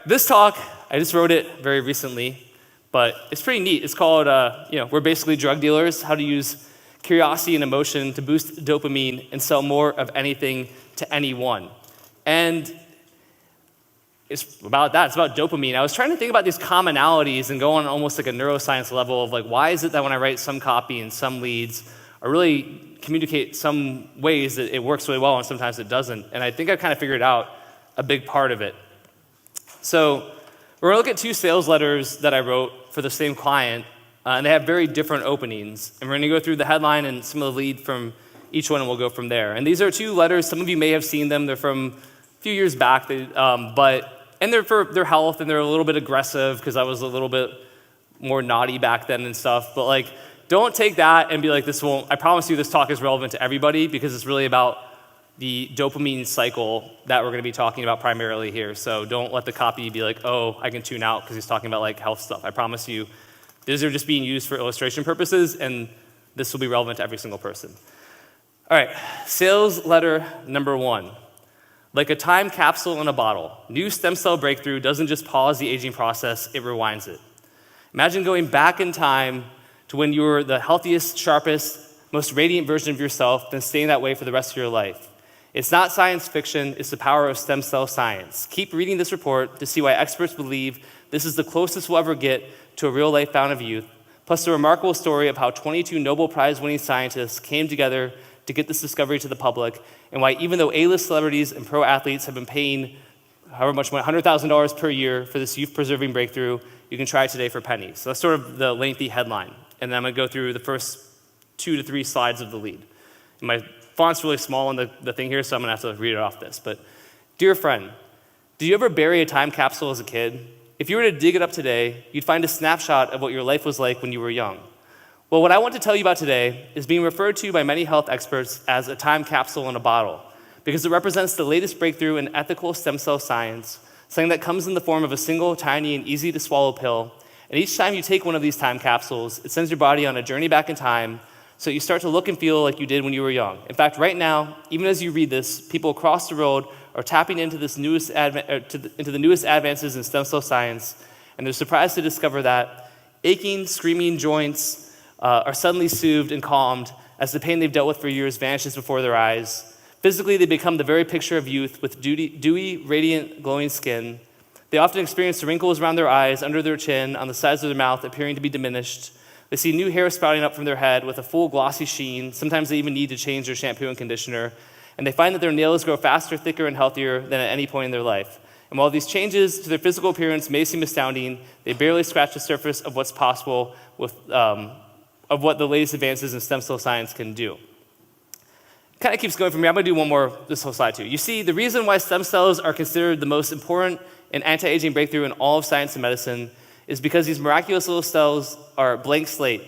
this talk, I just wrote it very recently, but it's pretty neat. It's called, We're Basically Drug Dealers, How to Use Curiosity and Emotion to Boost Dopamine and Sell More of Anything to Anyone. And it's about that. It's about dopamine. I was trying to think about these commonalities and go on almost like a neuroscience level of like, why is it that when I write some copy and some leads, I really communicate some ways that it works really well and sometimes it doesn't. And I think I kind of figured out a big part of it. So we're going to look at 2 sales letters that I wrote for the same client, and they have very different openings. And we're going to go through the headline and some of the lead from each one, and we'll go from there. And these are 2 letters. Some of you may have seen them. They're from a few years back, and they're for their health, and they're a little bit aggressive because I was a little bit more naughty back then and stuff. But like, don't take that and be like, I promise you this talk is relevant to everybody, because it's really about the dopamine cycle that we're going to be talking about primarily here. So don't let the copy be like, oh, I can tune out because he's talking about like health stuff. I promise you, these are just being used for illustration purposes, and this will be relevant to every single person. All right, sales letter number 1. Like a time capsule in a bottle, new stem cell breakthrough doesn't just pause the aging process, it rewinds it. Imagine going back in time to when you were the healthiest, sharpest, most radiant version of yourself, then staying that way for the rest of your life. It's not science fiction, it's the power of stem cell science. Keep reading this report to see why experts believe this is the closest we'll ever get to a real-life fountain of youth, plus the remarkable story of how 22 Nobel Prize-winning scientists came together to get this discovery to the public, and why even though A-list celebrities and pro athletes have been paying however much, $100,000 per year for this youth-preserving breakthrough, you can try it today for pennies. So that's sort of the lengthy headline. And then I'm going to go through the first 2 to 3 slides of the lead. And my font's really small on the thing here, so I'm going to have to read it off this. But, dear friend, did you ever bury a time capsule as a kid? If you were to dig it up today, you'd find a snapshot of what your life was like when you were young. Well, what I want to tell you about today is being referred to by many health experts as a time capsule in a bottle, because it represents the latest breakthrough in ethical stem cell science, something that comes in the form of a single, tiny, and easy-to-swallow pill. And each time you take one of these time capsules, it sends your body on a journey back in time, so you start to look and feel like you did when you were young. In fact, right now, even as you read this, people across the world are tapping into the newest advances in stem cell science, and they're surprised to discover that aching, screaming joints are suddenly soothed and calmed as the pain they've dealt with for years vanishes before their eyes. Physically, they become the very picture of youth with dewy, radiant, glowing skin. They often experience the wrinkles around their eyes, under their chin, on the sides of their mouth appearing to be diminished. They see new hair sprouting up from their head with a full glossy sheen. Sometimes they even need to change their shampoo and conditioner. And they find that their nails grow faster, thicker, and healthier than at any point in their life. And while these changes to their physical appearance may seem astounding, they barely scratch the surface of what's possible of what the latest advances in stem cell science can do. It kind of keeps going from here. I'm going to do one more, this whole slide too. You see, the reason why stem cells are considered the most important and anti-aging breakthrough in all of science and medicine is because these miraculous little cells are a blank slate.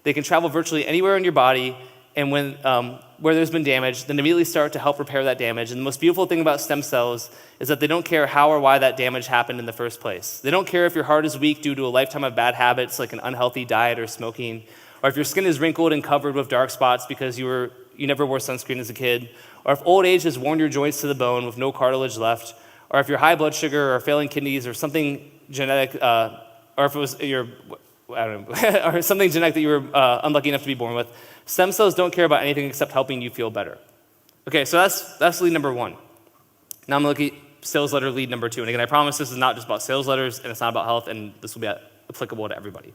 They can travel virtually anywhere in your body, and when where there's been damage, then immediately start to help repair that damage. And the most beautiful thing about stem cells is that they don't care how or why that damage happened in the first place. They don't care if your heart is weak due to a lifetime of bad habits like an unhealthy diet or smoking, or if your skin is wrinkled and covered with dark spots because you never wore sunscreen as a kid, or if old age has worn your joints to the bone with no cartilage left, or if your high blood sugar or failing kidneys or something genetic, or if it was or something genetic that you were unlucky enough to be born with. Stem cells don't care about anything except helping you feel better. Okay, so that's lead number 1. Now I'm going to look at sales letter lead number 2. And again, I promise this is not just about sales letters, and it's not about health, and this will be applicable to everybody.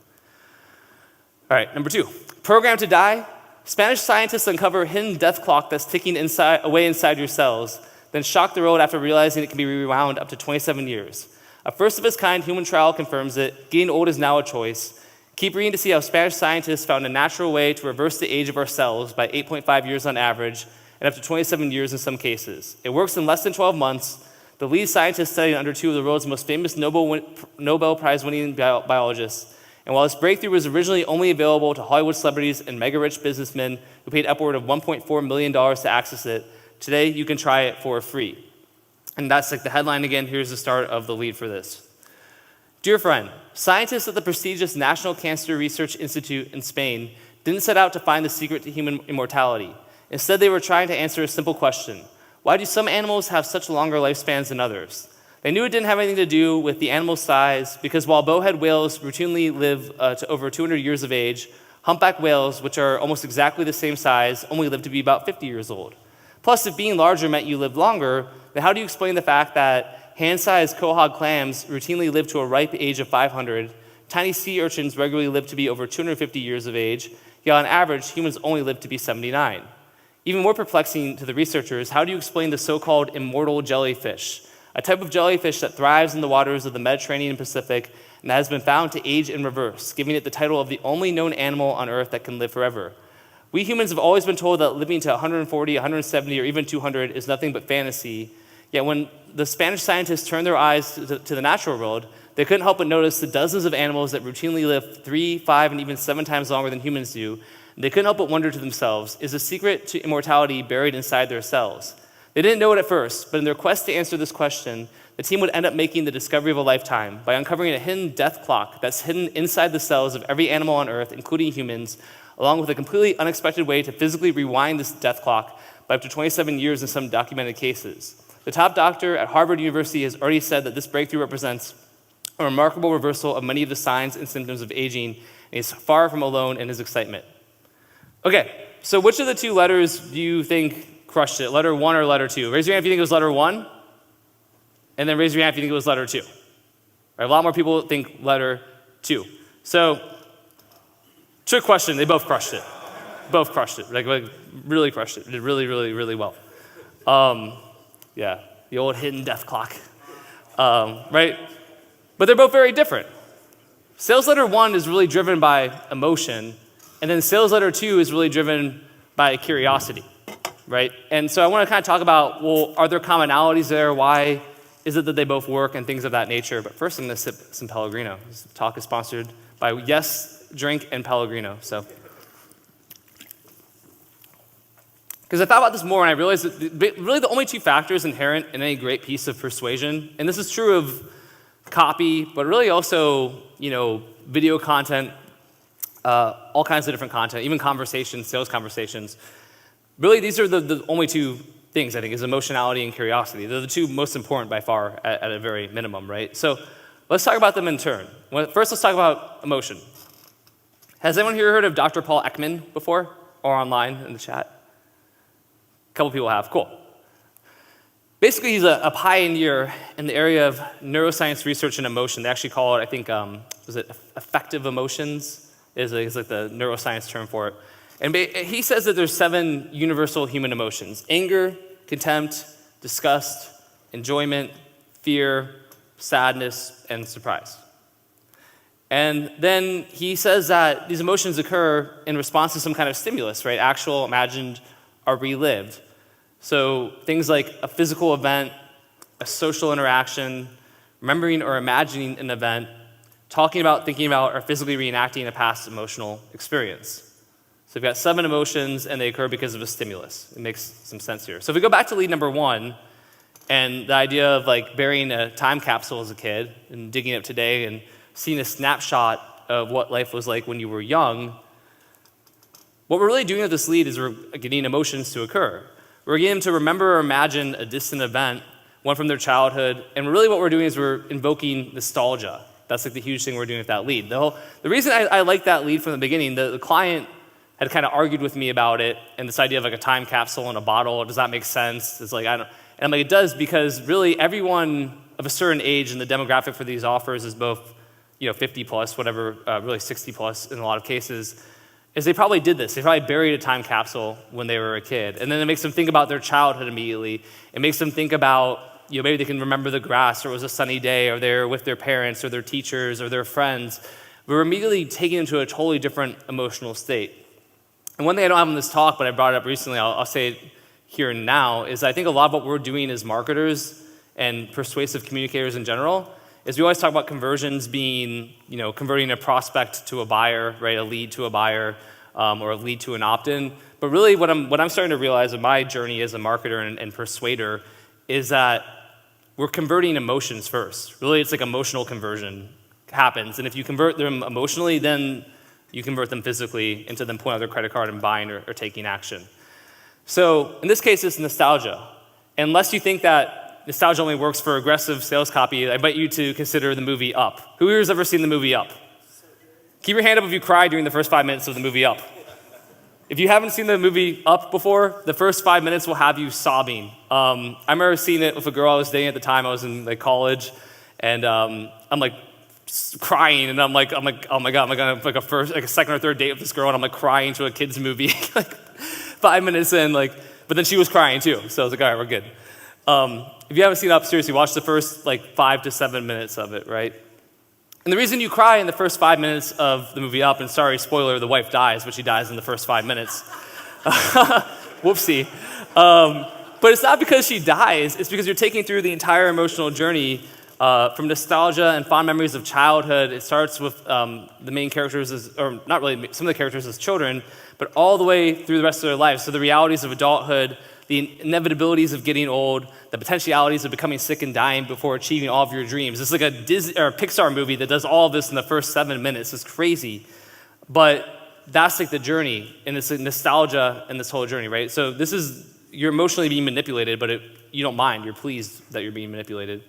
All right, number 2. Programmed to die. Spanish scientists uncover a hidden death clock that's ticking away inside your cells, then shock the world after realizing it can be rewound up to 27 years. A first-of-its-kind human trial confirms it. Getting old is now a choice. Keep reading to see how Spanish scientists found a natural way to reverse the age of our cells by 8.5 years on average, and up to 27 years in some cases. It works in less than 12 months. The lead scientist studied under 2 of the world's most famous Nobel Prize-winning biologists. And while this breakthrough was originally only available to Hollywood celebrities and mega-rich businessmen who paid upward of $1.4 million to access it, today you can try it for free. And that's like the headline again. Here's the start of the lead for this. Dear friend, scientists at the prestigious National Cancer Research Institute in Spain didn't set out to find the secret to human immortality. Instead, they were trying to answer a simple question. Why do some animals have such longer lifespans than others? They knew it didn't have anything to do with the animal's size, because while bowhead whales routinely live to over 200 years of age, humpback whales, which are almost exactly the same size, only live to be about 50 years old. Plus, if being larger meant you lived longer, then how do you explain the fact that hand-sized quahog clams routinely live to a ripe age of 500, tiny sea urchins regularly live to be over 250 years of age, yet on average, humans only live to be 79? Even more perplexing to the researchers, how do you explain the so-called immortal jellyfish, a type of jellyfish that thrives in the waters of the Mediterranean and Pacific and that has been found to age in reverse, giving it the title of the only known animal on Earth that can live forever? We humans have always been told that living to 140, 170, or even 200 is nothing but fantasy. Yet when the Spanish scientists turned their eyes to the natural world, they couldn't help but notice the dozens of animals that routinely live 3, 5, and even 7 times longer than humans do. They couldn't help but wonder to themselves, is the secret to immortality buried inside their cells? They didn't know it at first, but in their quest to answer this question, the team would end up making the discovery of a lifetime by uncovering a hidden death clock that's hidden inside the cells of every animal on Earth, including humans, along with a completely unexpected way to physically rewind this death clock by up to 27 years in some documented cases. The top doctor at Harvard University has already said that this breakthrough represents a remarkable reversal of many of the signs and symptoms of aging, and he's far from alone in his excitement. Okay, so which of the two letters do you think crushed it, letter 1 or letter 2? Raise your hand if you think it was letter 1, and then raise your hand if you think it was letter 2. Right, a lot more people think letter 2. So, trick question, they both crushed it. Both crushed it, like really crushed it. Did really, really, really well. Yeah, the old hidden death clock, right? But they're both very different. Sales letter 1 is really driven by emotion, and then sales letter 2 is really driven by curiosity, right? And so I want to kind of talk about, well, are there commonalities there? Why is it that they both work and things of that nature? But first I'm going to sip some Pellegrino. This talk is sponsored by Yes Drink and Pellegrino. So, because I thought about this more and I realized that really the only two factors inherent in any great piece of persuasion, and this is true of copy, but really also, video content, all kinds of different content, even conversations, sales conversations. Really, these are the only two things, I think, is emotionality and curiosity. They're the two most important by far at a very minimum, right? So let's talk about them in turn. First, let's talk about emotion. Has anyone here heard of Dr. Paul Ekman before, or online in the chat? A couple people have, cool. Basically, he's a pioneer in the area of neuroscience research and emotion. They actually call it, I think, was it affective emotions is like the neuroscience term for it. And he says that there's 7 universal human emotions: anger, contempt, disgust, enjoyment, fear, sadness, and surprise. And then he says that these emotions occur in response to some kind of stimulus, right? Actual, imagined, or relived. So things like a physical event, a social interaction, remembering or imagining an event, talking about, thinking about, or physically reenacting a past emotional experience. So we've got 7 emotions, and they occur because of a stimulus. It makes some sense here. So if we go back to lead number 1, and the idea of like burying a time capsule as a kid and digging up today and seeing a snapshot of what life was like when you were young, what we're really doing with this lead is we're getting emotions to occur. We're getting them to remember or imagine a distant event, one from their childhood, and really what we're doing is we're invoking nostalgia. That's like the huge thing we're doing with that lead. The reason I like that lead from the beginning, the client had kind of argued with me about it, and this idea of like a time capsule in a bottle, does that make sense? It's like, and I'm like, it does, because really everyone of a certain age, and the demographic for these offers is both 50 plus, whatever, really 60 plus in a lot of cases, is they probably did this. They probably buried a time capsule when they were a kid. And then it makes them think about their childhood immediately. It makes them think about, maybe they can remember the grass, or it was a sunny day, or they're with their parents, or their teachers, or their friends. We're immediately taking them to a totally different emotional state. And one thing I don't have in this talk, but I brought it up recently, I'll say it here and now, is I think a lot of what we're doing as marketers and persuasive communicators in general is we always talk about conversions being, converting a prospect to a buyer, right? A lead to a buyer, or a lead to an opt-in. But really what I'm starting to realize in my journey as a marketer and persuader is that we're converting emotions first. Really, it's like emotional conversion happens. And if you convert them emotionally, then you convert them physically into them pulling out their credit card and buying or taking action. So in this case, it's nostalgia. Unless you think that nostalgia only works for aggressive sales copy, I invite you to consider the movie Up. Who here has ever seen the movie Up? Keep your hand up if you cried during the first 5 minutes of the movie Up. If you haven't seen the movie Up before, the first 5 minutes will have you sobbing. I remember seeing it with a girl I was dating at the time. I was in college, and I'm crying, and I'm like, oh my God, am I gonna have a second or third date with this girl, and I'm crying to a kid's movie, 5 minutes in, but then she was crying too, so I was like, all right, we're good. If you haven't seen Up, seriously, watch the first 5 to 7 minutes of it, right? And the reason you cry in the first 5 minutes of the movie Up, and sorry, spoiler, the wife dies, but she dies in the first 5 minutes. Whoopsie. But it's not because she dies, it's because you're taking through the entire emotional journey from nostalgia and fond memories of childhood. It starts with the main characters, or not really, some of the characters as children, but all the way through the rest of their lives. So the realities of adulthood, the inevitabilities of getting old, the potentialities of becoming sick and dying before achieving all of your dreams. It's like a Disney or a Pixar movie that does all of this in the first 7 minutes. It's crazy. But that's the journey, and it's nostalgia in this whole journey, right? So you're emotionally being manipulated, but you don't mind. You're pleased that you're being manipulated.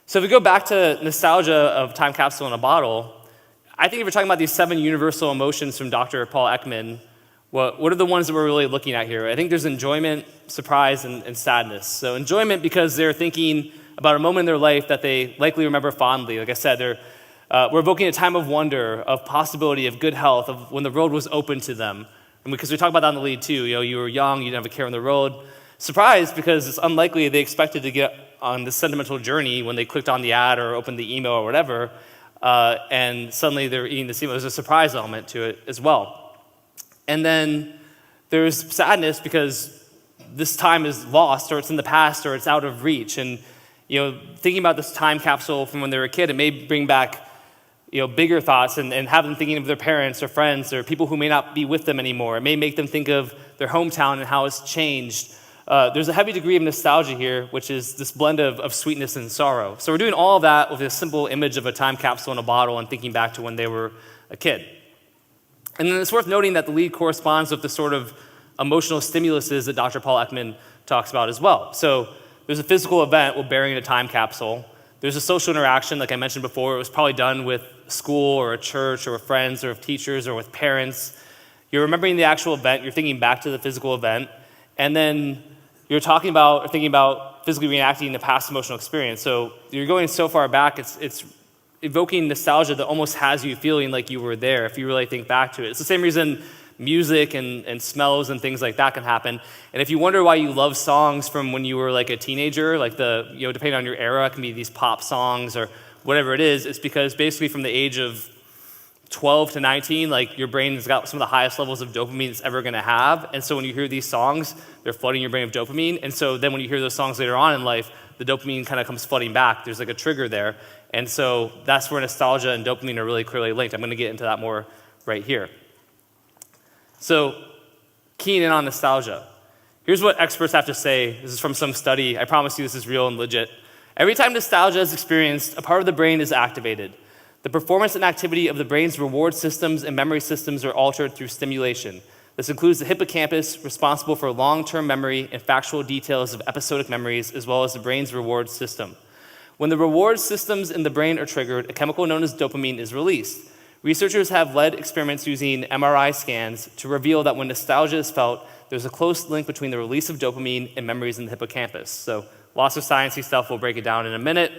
So if we go back to nostalgia of Time Capsule in a Bottle, I think if we're talking about these 7 universal emotions from Dr. Paul Ekman, what are the ones that we're really looking at here? I think there's enjoyment, surprise, and sadness. So enjoyment because they're thinking about a moment in their life that they likely remember fondly. Like I said, we're evoking a time of wonder, of possibility, of good health, of when the road was open to them. And because we talk about that in the lead too, you were young, you didn't have a care on the road. Surprise because it's unlikely they expected to get on this sentimental journey when they clicked on the ad or opened the email or whatever, and suddenly they're eating this email. There's a surprise element to it as well. And then there's sadness because this time is lost, or it's in the past, or it's out of reach. And thinking about this time capsule from when they were a kid, it may bring back bigger thoughts and have them thinking of their parents or friends or people who may not be with them anymore. It may make them think of their hometown and how it's changed. There's a heavy degree of nostalgia here, which is this blend of sweetness and sorrow. So we're doing all of that with a simple image of a time capsule in a bottle and thinking back to when they were a kid. And then it's worth noting that the lead corresponds with the sort of emotional stimuluses that Dr. Paul Ekman talks about as well. So there's a physical event with burying a time capsule. There's a social interaction, like I mentioned before. It was probably done with school or a church or with friends or with teachers or with parents. You're remembering the actual event. You're thinking back to the physical event. And then you're talking about or thinking about physically reenacting the past emotional experience. So you're going so far back, it's evoking nostalgia that almost has you feeling like you were there if you really think back to it. It's the same reason music and smells and things like that can happen. And if you wonder why you love songs from when you were a teenager, depending on your era, it can be these pop songs or whatever it is, it's because basically from the age of 12 to 19, your brain has got some of the highest levels of dopamine it's ever going to have. And so when you hear these songs, they're flooding your brain with dopamine. And so then when you hear those songs later on in life, the dopamine kind of comes flooding back. There's a trigger there. And so that's where nostalgia and dopamine are really clearly linked. I'm going to get into that more right here. So keying in on nostalgia. Here's what experts have to say. This is from some study. I promise you this is real and legit. Every time nostalgia is experienced, a part of the brain is activated. The performance and activity of the brain's reward systems and memory systems are altered through stimulation. This includes the hippocampus, responsible for long-term memory and factual details of episodic memories, as well as the brain's reward system. When the reward systems in the brain are triggered, a chemical known as dopamine is released. Researchers have led experiments using MRI scans to reveal that when nostalgia is felt, there's a close link between the release of dopamine and memories in the hippocampus. So lots of sciencey stuff, we'll break it down in a minute,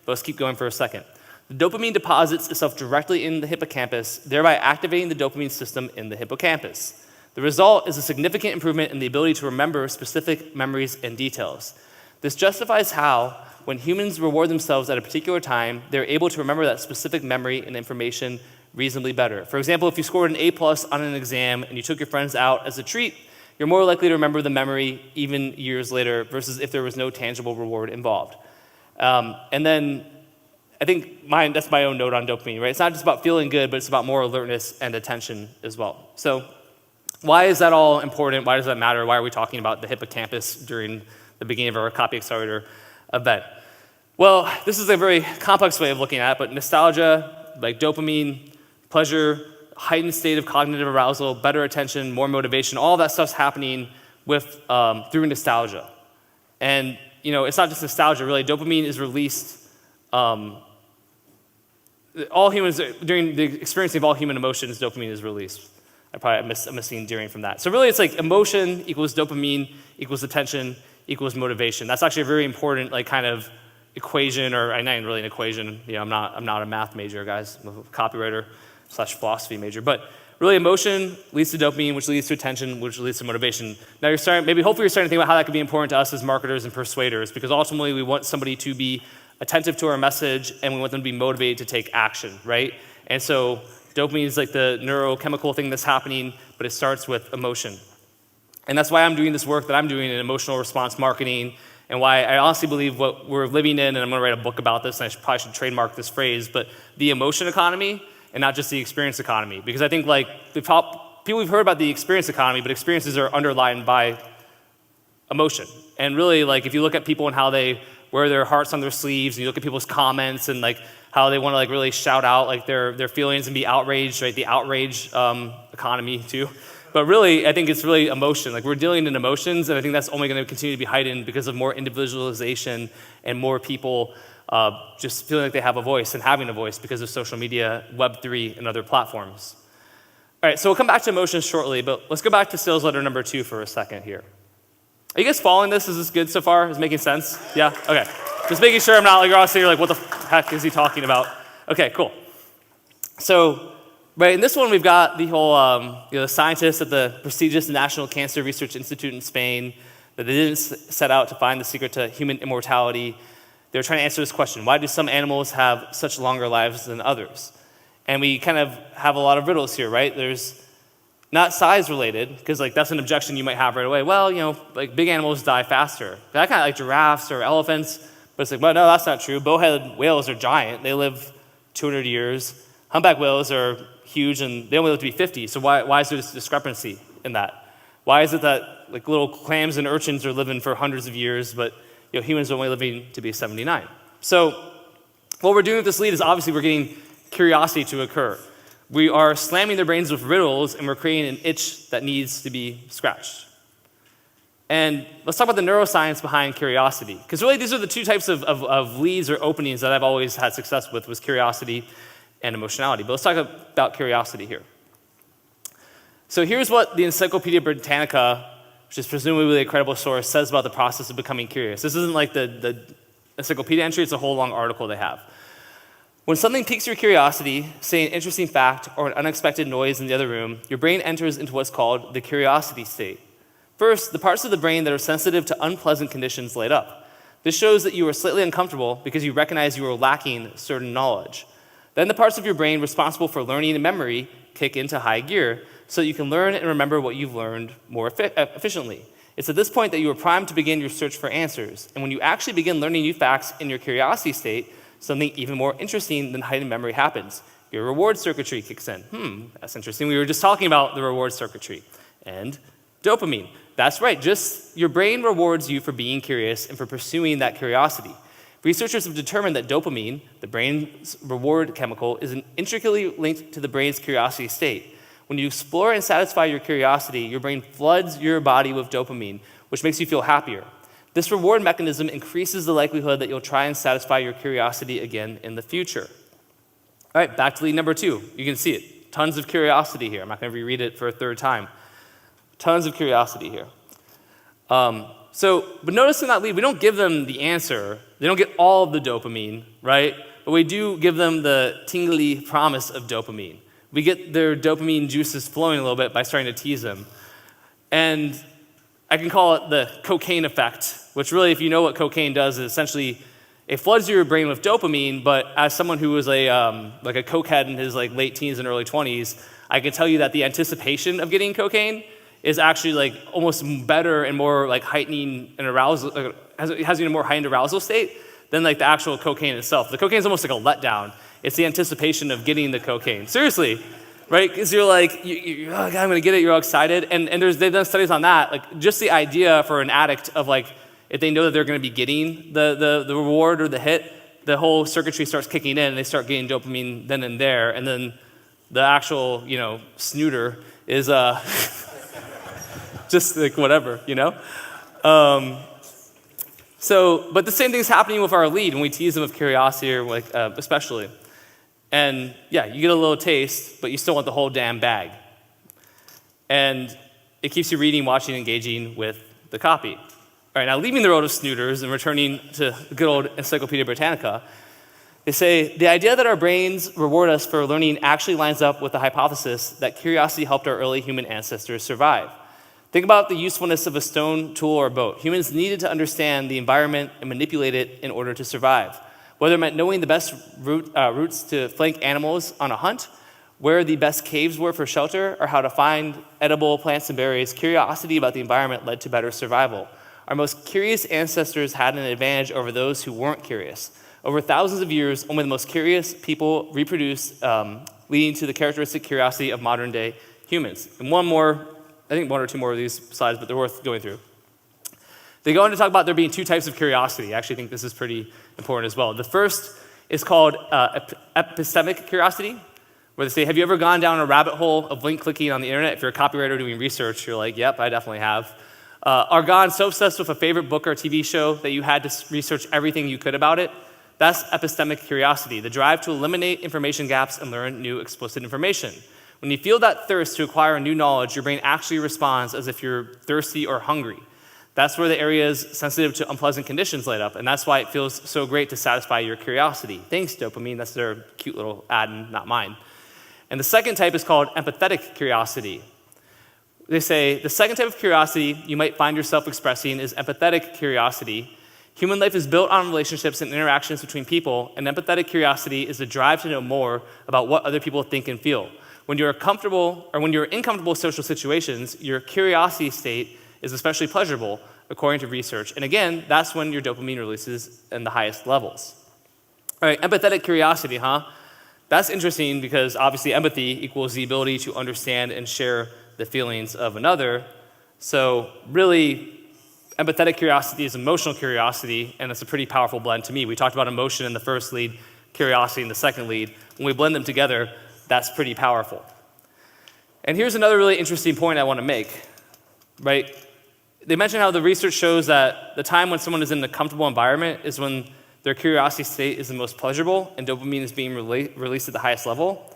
but let's keep going for a second. The dopamine deposits itself directly in the hippocampus, thereby activating the dopamine system in the hippocampus. The result is a significant improvement in the ability to remember specific memories and details. This justifies how, when humans reward themselves at a particular time, they're able to remember that specific memory and information reasonably better. For example, if you scored an A+ on an exam and you took your friends out as a treat, you're more likely to remember the memory even years later versus if there was no tangible reward involved. And then I think that's my own note on dopamine, right? It's not just about feeling good, but it's about more alertness and attention as well. So why is that all important? Why does that matter? Why are we talking about the hippocampus during the beginning of our copy accelerator event? Well, this is a very complex way of looking at it, but nostalgia, like dopamine, pleasure, heightened state of cognitive arousal, better attention, more motivation, all that stuff's happening through nostalgia. And it's not just nostalgia, really. Dopamine is released, all humans, during the experiencing of all human emotions, dopamine is released. I'm missing endearing from that. So really it's like emotion equals dopamine equals attention equals motivation. That's actually a very important kind of equation, or not even really an equation. I'm not a math major, guys. I'm a copywriter / philosophy major. But really emotion leads to dopamine, which leads to attention, which leads to hopefully you're starting to think about how that could be important to us as marketers and persuaders, because ultimately we want somebody to be attentive to our message and we want them to be motivated to take action, right? And so dopamine is like the neurochemical thing that's happening, but it starts with emotion. And that's why I'm doing this work that I'm doing in emotional response marketing, and why I honestly believe what we're living in, and I'm going to write a book about this, and I probably should trademark this phrase, but the emotion economy and not just the experience economy. Because I think people have heard about the experience economy, but experiences are underlined by emotion. And really, if you look at people and how they wear their hearts on their sleeves, and you look at people's comments and how they want to really shout out their feelings and be outraged, right? The outrage economy too. But really, I think it's really emotion. We're dealing in emotions, and I think that's only going to continue to be heightened because of more individualization and more people just feeling like they have a voice and having a voice because of social media, Web3, and other platforms. All right, so we'll come back to emotions shortly, but let's go back to sales letter number 2 for a second here. Are you guys following this? Is this good so far? Is it making sense? Yeah? Okay. Just making sure I'm not you're all sitting what the heck is he talking about? Okay, cool. So, right, in this one we've got the whole, the scientists at the prestigious National Cancer Research Institute in Spain, that they didn't set out to find the secret to human immortality. They were trying to answer this question: why do some animals have such longer lives than others? And we kind of have a lot of riddles here, right? There's not size related, because that's an objection you might have right away. Well, big animals die faster. I kind of like giraffes or elephants, but it's well, no, that's not true. Bowhead whales are giant. They live 200 years. Humpback whales are huge, and they only live to be 50. So why is there this discrepancy in that? Why is it that little clams and urchins are living for hundreds of years, but humans are only living to be 79? So what we're doing with this lead is obviously we're getting curiosity to occur. We are slamming their brains with riddles, and we're creating an itch that needs to be scratched. And let's talk about the neuroscience behind curiosity, because really these are the two types of leads or openings that I've always had success with, was curiosity and emotionality. But let's talk about curiosity here. So here's what the Encyclopedia Britannica, which is presumably a credible source, says about the process of becoming curious. This isn't the encyclopedia entry, it's a whole long article they have. When something piques your curiosity, say an interesting fact or an unexpected noise in the other room, your brain enters into what's called the curiosity state. First, the parts of the brain that are sensitive to unpleasant conditions light up. This shows that you are slightly uncomfortable because you recognize you are lacking certain knowledge. Then the parts of your brain responsible for learning and memory kick into high gear so that you can learn and remember what you've learned more efficiently. It's at this point that you are primed to begin your search for answers. And when you actually begin learning new facts in your curiosity state, something even more interesting than heightened memory happens. Your reward circuitry kicks in. That's interesting. We were just talking about the reward circuitry. And dopamine. That's right. Just your brain rewards you for being curious and for pursuing that curiosity. Researchers have determined that dopamine, the brain's reward chemical, is intricately linked to the brain's curiosity state. When you explore and satisfy your curiosity, your brain floods your body with dopamine, which makes you feel happier. This reward mechanism increases the likelihood that you'll try and satisfy your curiosity again in the future. All right, back to lead number 2. You can see it. Tons of curiosity here. I'm not going to reread it for a third time. Tons of curiosity here. But notice in that lead, we don't give them the answer. They don't get all of the dopamine, right? But we do give them the tingly promise of dopamine. We get their dopamine juices flowing a little bit by starting to tease them. And I can call it the cocaine effect, which really, if you know what cocaine does, is essentially it floods your brain with dopamine, but as someone who was a cokehead in his late teens and early 20s, I can tell you that the anticipation of getting cocaine is actually almost better and more heightening and arousal, has a more heightened arousal state than the actual cocaine itself. The cocaine is almost like a letdown. It's the anticipation of getting the cocaine. Seriously, right? Because you're oh God, I'm gonna get it, you're all excited. And they've done studies on that. Just the idea for an addict of if they know that they're gonna be getting the reward or the hit, the whole circuitry starts kicking in and they start getting dopamine then and there. And then the actual, snooter is just whatever, But the same thing's happening with our lead when we tease them with curiosity, or especially. And yeah, you get a little taste, but you still want the whole damn bag. And it keeps you reading, watching, engaging with the copy. All right, now leaving the world of snooters and returning to the good old Encyclopedia Britannica, they say, the idea that our brains reward us for learning actually lines up with the hypothesis that curiosity helped our early human ancestors survive. Think about the usefulness of a stone, tool, or boat. Humans needed to understand the environment and manipulate it in order to survive. Whether it meant knowing the best routes to flank animals on a hunt, where the best caves were for shelter, or how to find edible plants and berries, curiosity about the environment led to better survival. Our most curious ancestors had an advantage over those who weren't curious. Over thousands of years, only the most curious people reproduced, leading to the characteristic curiosity of modern day humans. And one or two more of these slides, but they're worth going through. They go on to talk about there being two types of curiosity. I actually think this is pretty important as well. The first is called epistemic curiosity, where they say, have you ever gone down a rabbit hole of link clicking on the internet? If you're a copywriter doing research, you're like, yep, I definitely have. Or gone so obsessed with a favorite book or TV show that you had to research everything you could about it? That's epistemic curiosity, the drive to eliminate information gaps and learn new explicit information. When you feel that thirst to acquire new knowledge, your brain actually responds as if you're thirsty or hungry. That's where the areas sensitive to unpleasant conditions light up, and that's why it feels so great to satisfy your curiosity. Thanks, dopamine. That's their cute little ad, and not mine. And the second type is called empathetic curiosity. They say the second type of curiosity you might find yourself expressing is empathetic curiosity. Human life is built on relationships and interactions between people, and empathetic curiosity is the drive to know more about what other people think and feel. When you're in comfortable social situations, your curiosity state is especially pleasurable, according to research. And again, that's when your dopamine releases in the highest levels. All right, empathetic curiosity, huh? That's interesting because obviously empathy equals the ability to understand and share the feelings of another. So really, empathetic curiosity is emotional curiosity, and it's a pretty powerful blend to me. We talked about emotion in the first lead, curiosity in the second lead. When we blend them together, that's pretty powerful. And here's another really interesting point I want to make, right? They mentioned how the research shows that the time when someone is in a comfortable environment is when their curiosity state is the most pleasurable and dopamine is being released at the highest level.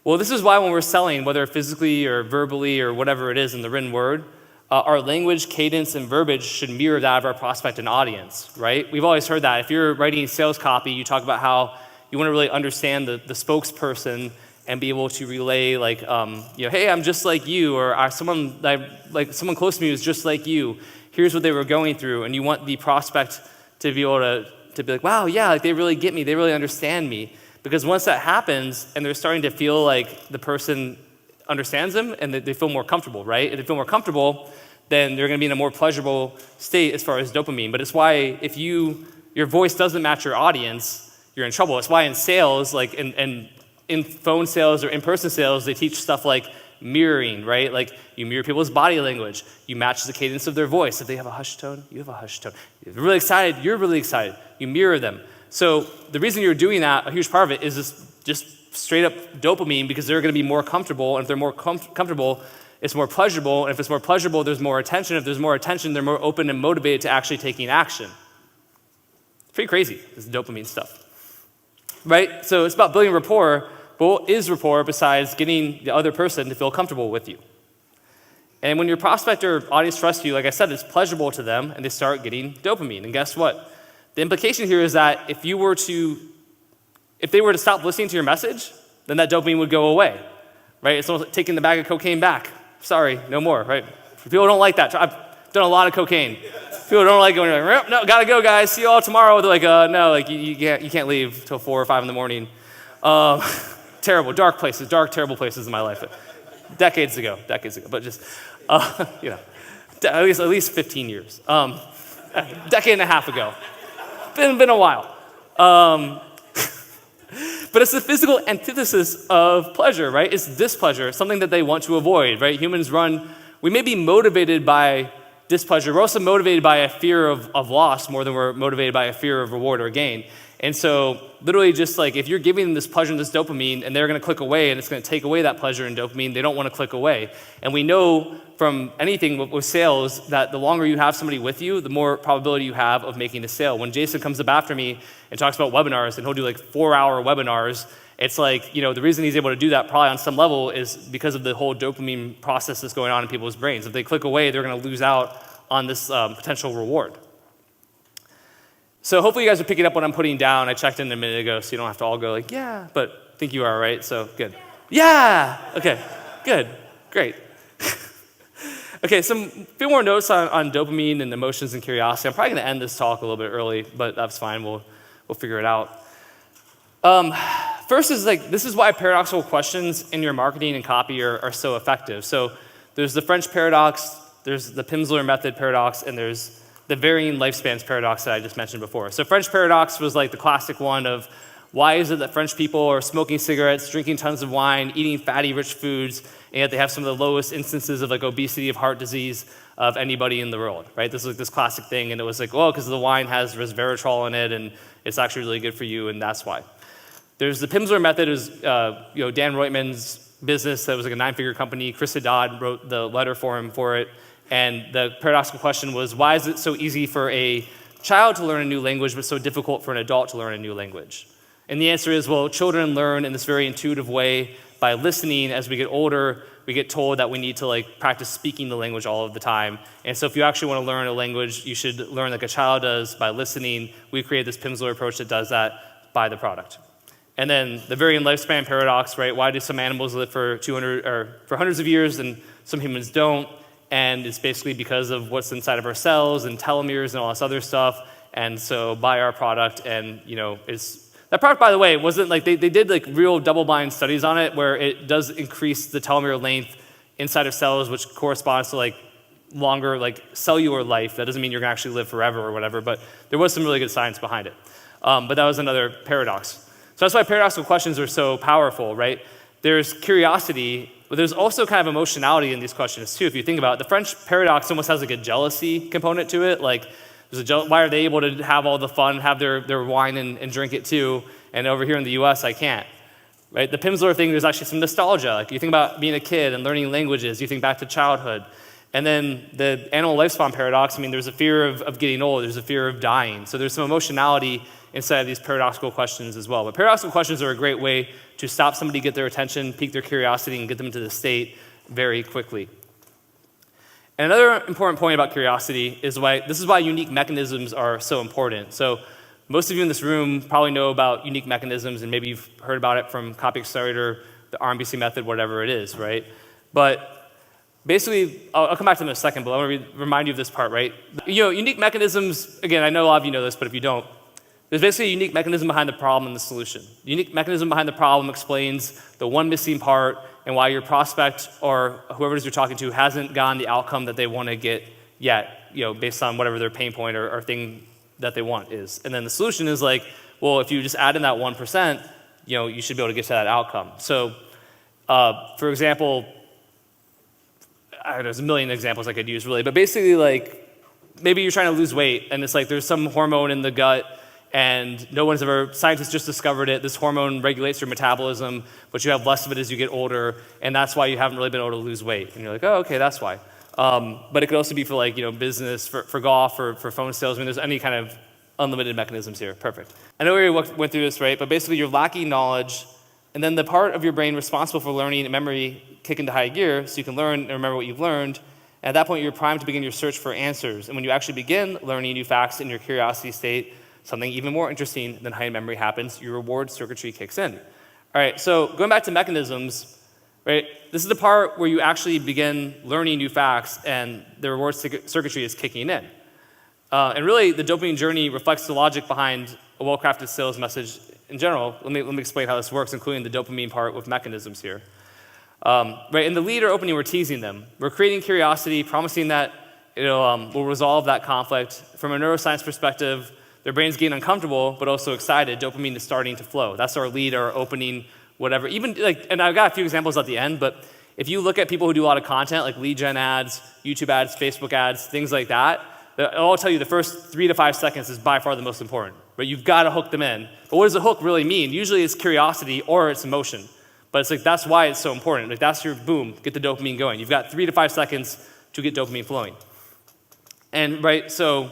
Well, this is why when we're selling, whether physically or verbally or whatever it is in the written word, our language, cadence, and verbiage should mirror that of our prospect and audience, right? We've always heard that. If you're writing sales copy, you talk about how you want to really understand the spokesperson and be able to relay, hey, I'm just like you, or someone close to me who's just like you. Here's what they were going through, and you want the prospect to be able to be like, wow, yeah, like they really get me, they really understand me. Because once that happens, and they're starting to feel like the person understands them, and they feel more comfortable, right? If they feel more comfortable, then they're going to be in a more pleasurable state as far as dopamine. But it's why if your voice doesn't match your audience, you're in trouble. It's why in sales, and in phone sales or in-person sales, they teach stuff like mirroring, right? Like you mirror people's body language. You match the cadence of their voice. If they have a hushed tone, you have a hushed tone. If they're really excited, you're really excited. You mirror them. So the reason you're doing that, a huge part of it, is just straight up dopamine, because they're going to be more comfortable. And if they're more comfortable, it's more pleasurable. And if it's more pleasurable, there's more attention. If there's more attention, they're more open and motivated to actually taking action. It's pretty crazy, this dopamine stuff. Right? So it's about building rapport. But what is rapport besides getting the other person to feel comfortable with you? And when your prospect or audience trusts you, like I said, it's pleasurable to them, and they start getting dopamine. And guess what? The implication here is that if they were to stop listening to your message, then that dopamine would go away, right? It's almost like taking the bag of cocaine back. Sorry, no more, right? People don't like that. I've done a lot of cocaine. People don't like going, no, gotta go, guys. See you all tomorrow. They're like, no, like you can't leave till 4 or 5 in the morning. Terrible, dark places, terrible places in my life. Decades ago, but just, at least 15 years. Decade and a half ago. Been a while. But it's the physical antithesis of pleasure, right? It's displeasure, something that they want to avoid, right? We may be motivated by displeasure. We're also motivated by a fear of loss more than we're motivated by a fear of reward or gain. And so literally just like if you're giving them this pleasure and this dopamine and they're going to click away and it's going to take away that pleasure and dopamine, they don't want to click away. And we know from anything with sales that the longer you have somebody with you, the more probability you have of making a sale. When Jason comes up after me and talks about webinars, and he'll do like 4-hour webinars, it's like, the reason he's able to do that probably on some level is because of the whole dopamine process that's going on in people's brains. If they click away, they're going to lose out on this potential reward. So hopefully you guys are picking up what I'm putting down. I checked in a minute ago, so you don't have to all go like, yeah, but I think you are, right? So good. Yeah! Okay, good, great. Okay, a few more notes on dopamine and emotions and curiosity. I'm probably going to end this talk a little bit early, but that's fine. We'll figure it out. First is this is why paradoxical questions in your marketing and copy are so effective. So there's the French paradox, there's the Pimsleur method paradox, and there's the varying lifespans paradox that I just mentioned before. So French paradox was like the classic one of why is it that French people are smoking cigarettes, drinking tons of wine, eating fatty, rich foods, and yet they have some of the lowest instances of like obesity, of heart disease of anybody in the world, right? This was like this classic thing, and it was like, well, because the wine has resveratrol in it, and it's actually really good for you, and that's why. There's the Pimsleur method, is Dan Reuteman's business that was like a 9-figure company. Chris Haddad wrote the letter for him for it. And the paradoxical question was, why is it so easy for a child to learn a new language, but so difficult for an adult to learn a new language? And the answer is, well, children learn in this very intuitive way by listening. As we get older, we get told that we need to practice speaking the language all of the time. And so if you actually want to learn a language, you should learn like a child does by listening. We created this Pimsleur approach that does that by the product. And then the varying lifespan paradox, right? Why do some animals live for 200 or for hundreds of years and some humans don't? And it's basically because of what's inside of our cells and telomeres and all this other stuff. And so buy our product, and that product, by the way, wasn't like they did like real double-blind studies on it where it does increase the telomere length inside of cells, which corresponds to longer cellular life. That doesn't mean you're gonna actually live forever or whatever, but there was some really good science behind it. But that was another paradox. So that's why paradoxical questions are so powerful, right? There's curiosity, but there's also kind of emotionality in these questions too. If you think about it, the French paradox almost has like a jealousy component to it. Why are they able to have all the fun, have their wine and drink it too, and over here in the US I can't, right? The Pimsleur thing, there's actually some nostalgia. You think about being a kid and learning languages, you think back to childhood. And then the animal lifespan paradox, there's a fear of getting old, there's a fear of dying. So there's some emotionality inside of these paradoxical questions as well. But paradoxical questions are a great way to stop somebody, get their attention, pique their curiosity, and get them into the state very quickly. And another important point about curiosity is this is why unique mechanisms are so important. So most of you in this room probably know about unique mechanisms, and maybe you've heard about it from Copy Accelerator, the RMBC method, whatever it is, right? But basically, I'll come back to them in a second, but I want to remind you of this part, right? Unique mechanisms, again, I know a lot of you know this, but if you don't, there's basically a unique mechanism behind the problem and the solution. The unique mechanism behind the problem explains the one missing part and why your prospect or whoever it is you're talking to hasn't gotten the outcome that they want to get yet, based on whatever their pain point or thing that they want is. And then the solution is if you just add in that 1%, you should be able to get to that outcome. So, for example, there's a million examples I could use really, but basically maybe you're trying to lose weight and it's there's some hormone in the gut and scientists just discovered it. This hormone regulates your metabolism, but you have less of it as you get older, and that's why you haven't really been able to lose weight. And you're like, oh, okay, that's why. But it could also be for business, for golf, for phone sales. There's any kind of unlimited mechanisms here. Perfect. I know we went through this, right? But basically you're lacking knowledge, and then the part of your brain responsible for learning and memory kick into high gear so you can learn and remember what you've learned. And at that point, you're primed to begin your search for answers. And when you actually begin learning new facts in your curiosity state, something even more interesting than high memory happens. Your reward circuitry kicks in. All right, so going back to mechanisms, right? This is the part where you actually begin learning new facts and the reward circuitry is kicking in. And really, the dopamine journey reflects the logic behind a well-crafted sales message in general. Let me explain how this works, including the dopamine part with mechanisms here. Right, in the lead or opening, we're teasing them. We're creating curiosity, promising that we'll resolve that conflict. From a neuroscience perspective, their brain's getting uncomfortable, but also excited. Dopamine is starting to flow. That's our lead, our opening, whatever. And I've got a few examples at the end, but if you look at people who do a lot of content, like lead gen ads, YouTube ads, Facebook ads, things like that, I'll tell you the first 3 to 5 seconds is by far the most important. right? You've got to hook them in. But what does a hook really mean? Usually it's curiosity or it's emotion. But it's like, that's why it's so important. Like, that's your boom, get the dopamine going. You've got 3 to 5 seconds to get dopamine flowing. And right, so,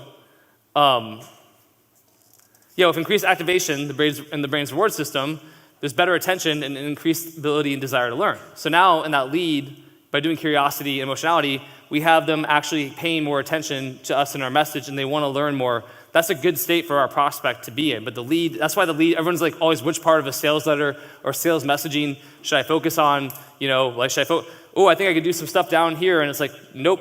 with increased activation in the brain's reward system, there's better attention and an increased ability and desire to learn. So now in that lead, by doing curiosity and emotionality, we have them actually paying more attention to us and our message, and they want to learn more. That's a good state for our prospect to be in. But the lead, that's why the lead, everyone's like always, which part of a sales letter or sales messaging should I focus on? I think I could do some stuff down here. And it's like, nope,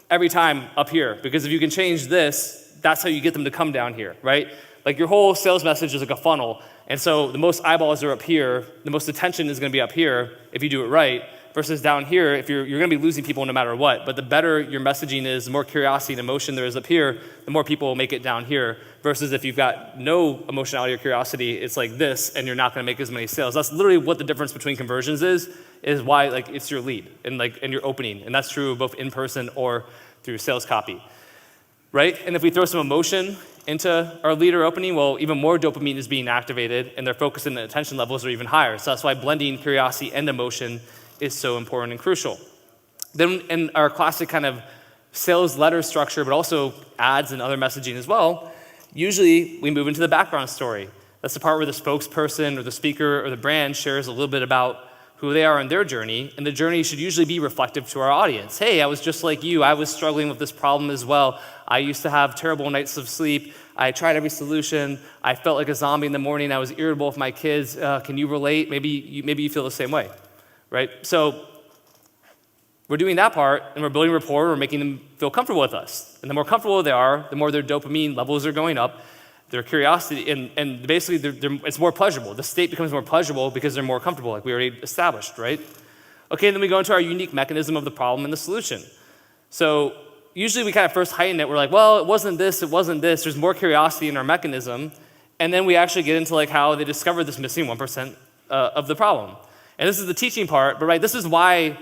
every time up here. Because if you can change this, that's how you get them to come down here, right? Like your whole sales message is like a funnel. And so the most eyeballs are up here. The most attention is going to be up here if you do it right. Versus down here, if you're going to be losing people no matter what. But the better your messaging is, the more curiosity and emotion there is up here, the more people will make it down here. Versus if you've got no emotionality or curiosity, it's like this, and you're not going to make as many sales. That's literally what the difference between conversions is why like it's your lead and your opening. And that's true both in person or through sales copy, right? And if we throw some emotion into our lead or opening, well, even more dopamine is being activated, and their focus and attention levels are even higher. So that's why blending curiosity and emotion is so important and crucial. Then in our classic kind of sales letter structure, but also ads and other messaging as well, usually we move into the background story. That's the part where the spokesperson or the speaker or the brand shares a little bit about who they are in their journey, and the journey should usually be reflective to our audience. Hey, I was just like you. I was struggling with this problem as well. I used to have terrible nights of sleep. I tried every solution. I felt like a zombie in the morning. I was irritable with my kids. Can you relate? Maybe you feel the same way. Right? So we're doing that part, and we're building rapport, we're making them feel comfortable with us. And the more comfortable they are, the more their dopamine levels are going up, their curiosity, and basically it's more pleasurable. The state becomes more pleasurable because they're more comfortable, like we already established, right? Okay, then we go into our unique mechanism of the problem and the solution. So usually we kind of first heighten it. We're like, well, it wasn't this. There's more curiosity in our mechanism. And then we actually get into like how they discovered this missing 1% of the problem. And this is the teaching part, but right, this is why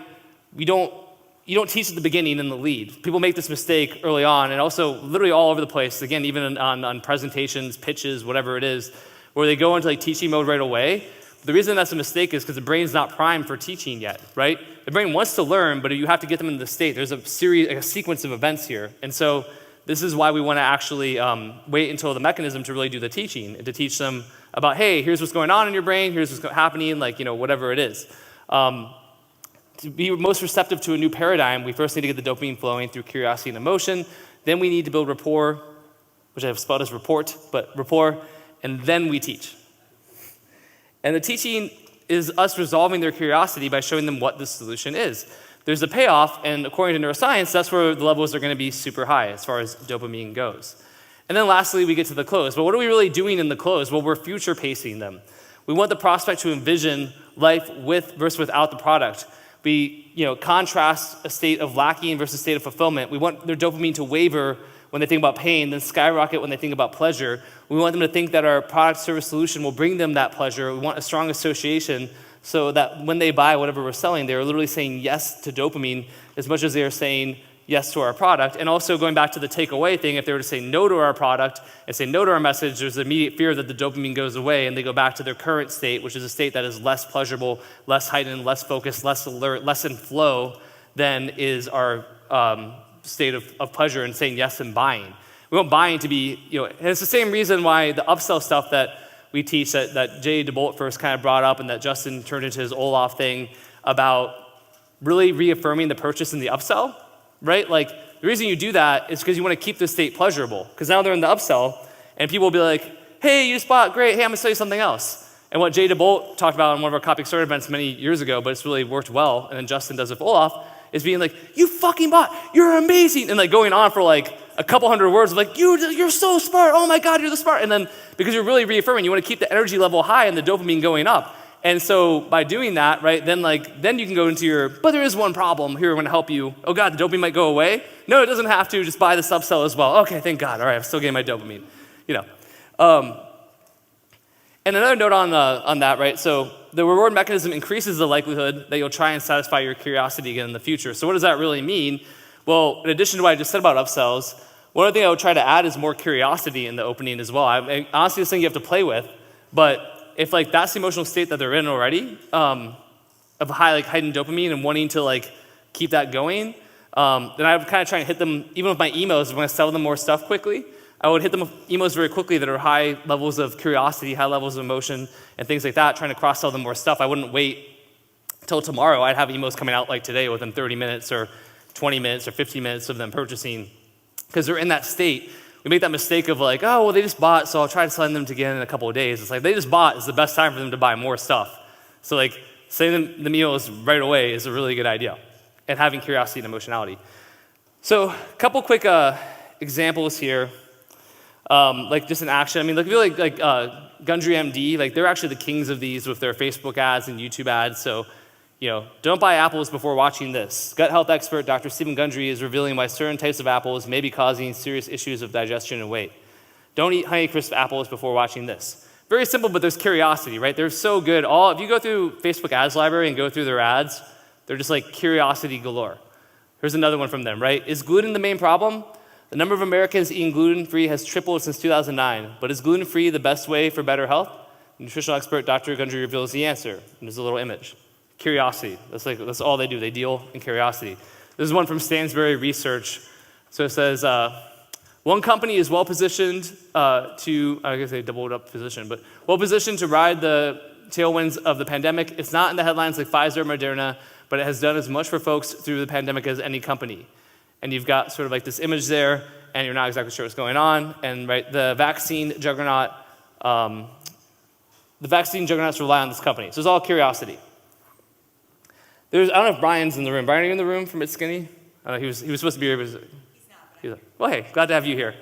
you don't teach at the beginning in the lead. People make this mistake early on, and also literally all over the place, again, even on presentations, pitches, whatever it is, where they go into like teaching mode right away. The reason that's a mistake is because the brain's not primed for teaching yet, right? The brain wants to learn, but you have to get them into the state. There's a sequence of events here. And so this is why we want to actually wait until the mechanism to really do the teaching and to teach them about, hey, here's what's going on in your brain, here's what's happening, whatever it is. To be most receptive to a new paradigm, we first need to get the dopamine flowing through curiosity and emotion. Then we need to build rapport, which I've spelled as rapport, and then we teach. And the teaching is us resolving their curiosity by showing them what the solution is. There's a payoff, and according to neuroscience, that's where the levels are going to be super high as far as dopamine goes. And then lastly, we get to the close. But what are we really doing in the close? Well, we're future pacing them. We want the prospect to envision life with versus without the product. We contrast a state of lacking versus a state of fulfillment. We want their dopamine to waver when they think about pain, then skyrocket when they think about pleasure. We want them to think that our product, service, solution will bring them that pleasure. We want a strong association so that when they buy whatever we're selling, they're literally saying yes to dopamine as much as they are saying yes to our product. And also going back to the takeaway thing, if they were to say no to our product and say no to our message, there's immediate fear that the dopamine goes away and they go back to their current state, which is a state that is less pleasurable, less heightened, less focused, less alert, less in flow than is our state of pleasure and saying yes and buying. We want buying to be, and it's the same reason why the upsell stuff that we teach that Jay DeBolt first kind of brought up and that Justin turned into his Olaf thing about really reaffirming the purchase in the upsell. Right? Like, the reason you do that is because you want to keep the state pleasurable. Because now they're in the upsell, and people will be like, hey, you spot, great, hey, I'm going to sell you something else. And what Jay DeBolt talked about in one of our Copy Starter events many years ago, but it's really worked well, and then Justin does it with Olaf, is being like, you fucking bot, you're amazing, and like going on for like a couple hundred words of like, you're so smart, oh my God, you're the smart. And then because you're really reaffirming, you want to keep the energy level high and the dopamine going up. And so by doing that, right, then you can go into but there is one problem here, we're going to help you. Oh God, the dopamine might go away. No, it doesn't have to, just buy the upsell as well. Okay, thank God, all right, I'm still getting my dopamine, And another note on that, right, so the reward mechanism increases the likelihood that you'll try and satisfy your curiosity again in the future. So what does that really mean? Well, in addition to what I just said about upsells, One other thing I would try to add is more curiosity in the opening as well. I honestly, this thing you have to play with, but if like that's the emotional state that they're in already, of high like heightened dopamine and wanting to like keep that going, then I would kind of try and hit them, even with my emails, when I sell them more stuff quickly, I would hit them with emails very quickly that are high levels of curiosity, high levels of emotion, and things like that, trying to cross-sell them more stuff. I wouldn't wait till tomorrow. I'd have emails coming out like today within 30 minutes or 20 minutes or 15 minutes of them purchasing, because they're in that state. We make that mistake of like, oh, well, they just bought, so I'll try to send them again in a couple of days. It's like, they just bought is the best time for them to buy more stuff. So like, sending them the emails right away is a really good idea, and having curiosity and emotionality. So a couple quick examples here, like just in action. I mean, like, if you like Gundry MD, like they're actually the kings of these with their Facebook ads and YouTube ads. So, you know, don't buy apples before watching this. Gut health expert Dr. Stefan Georgi is revealing why certain types of apples may be causing serious issues of digestion and weight. Don't eat Honeycrisp apples before watching this. Very simple, but there's curiosity, right? They're so good. If you go through Facebook ads library and go through their ads, they're just like curiosity galore. Here's another one from them, right? Is gluten the main problem? The number of Americans eating gluten-free has tripled since 2009, but is gluten-free the best way for better health? Nutritional expert Dr. Georgi reveals the answer. And there's a little image. Curiosity. That's all they do. They deal in curiosity. This is one from Stansberry Research. So it says, one company is well-positioned to, I guess they doubled up position, but well-positioned to ride the tailwinds of the pandemic. It's not in the headlines like Pfizer or Moderna, but it has done as much for folks through the pandemic as any company. And you've got sort of like this image there, and you're not exactly sure what's going on. And right, the vaccine juggernauts rely on this company. So it's all curiosity. I don't know if Brian's in the room. Brian, are you in the room from It's Skinny? I don't know, he was supposed to be here. He's not. Well, hey, glad to have you here.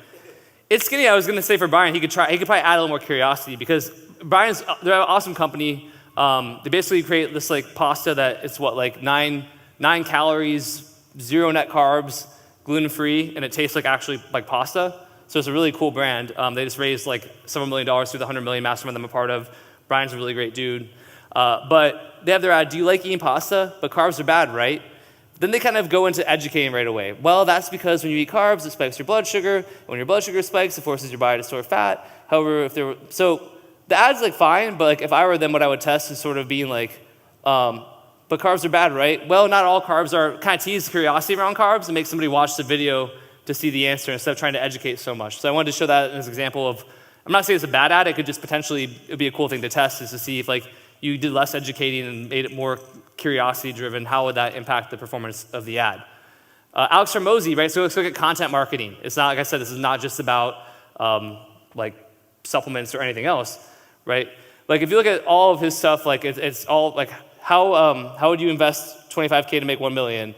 It's Skinny, I was going to say for Brian, he could probably add a little more curiosity, because they're an awesome company. They basically create this like pasta that it's like 9 calories, 0 net carbs, gluten-free, and it tastes like actually like pasta. So it's a really cool brand. They just raised like several $1 million through the 100 million mastermind I'm a part of. Brian's a really great dude. But they have their ad, do you like eating pasta? But carbs are bad, right? Then they kind of go into educating right away. Well, that's because when you eat carbs, it spikes your blood sugar. And when your blood sugar spikes, it forces your body to store fat. However, so the ad's like fine, but like if I were them, what I would test is sort of being like, but carbs are bad, right? Well, not all carbs are. Kind of tease curiosity around carbs and make somebody watch the video to see the answer instead of trying to educate so much. So I wanted to show that as an example of, I'm not saying it's a bad ad, it could just potentially, it'd be a cool thing to test, is to see if like you did less educating and made it more curiosity driven, how would that impact the performance of the ad? Alex Hormozi, right? So let's look at content marketing. It's not, like I said, this is not just about like supplements or anything else, right? Like if you look at all of his stuff, like it's all like, how would you invest $25K to make $1 million?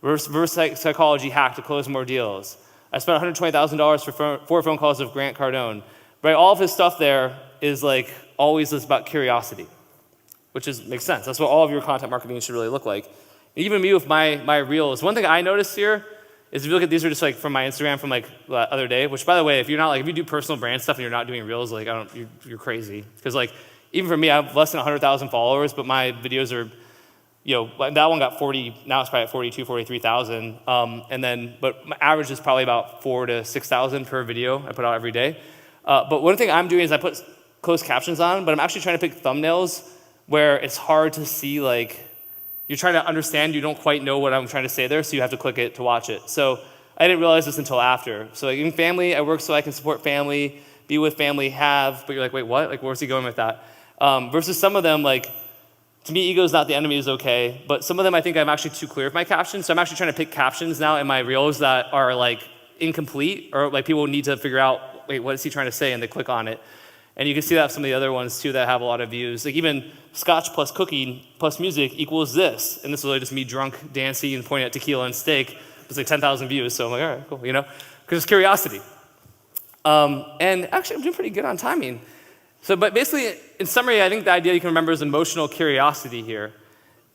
Reverse psychology hack to close more deals. I spent $120,000 for 4 phone calls with Grant Cardone. Right, all of his stuff there is like always about curiosity, which makes sense. That's what all of your content marketing should really look like. Even me with my reels. One thing I noticed here is if you look at these are just like from my Instagram from like the other day. Which by the way, if you do personal brand stuff and you're not doing reels, like you're crazy. Because like even for me, I have less than 100,000 followers, but my videos are, that one got 40. Now it's probably at 42, 43,000. But my average is probably about 4,000 to 6,000 per video I put out every day. But one thing I'm doing is I put closed captions on, but I'm actually trying to pick thumbnails where it's hard to see, like, you're trying to understand, you don't quite know what I'm trying to say there, so you have to click it to watch it. So I didn't realize this until after. So like in family, I work so I can support family, be with family, but you're like, wait, what? Like, where's he going with that? Versus some of them, like, to me, ego is not the enemy is okay, but some of them I think I'm actually too clear with my captions, so I'm actually trying to pick captions now in my reels that are like incomplete, or like people need to figure out, wait, what is he trying to say? And they click on it. And you can see that with some of the other ones too that have a lot of views. Like even scotch plus cooking plus music equals this. And this is really just me drunk, dancing, and pointing at tequila and steak. It's like 10,000 views. So I'm like, all right, cool, because it's curiosity. And actually I'm doing pretty good on timing. So, but basically, in summary, I think the idea you can remember is emotional curiosity here.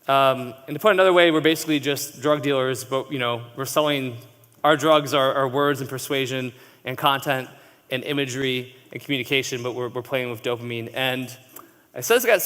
And to put it another way, we're basically just drug dealers, but we're selling, our drugs are words and persuasion and content and imagery and communication, but we're playing with dopamine. And it says I got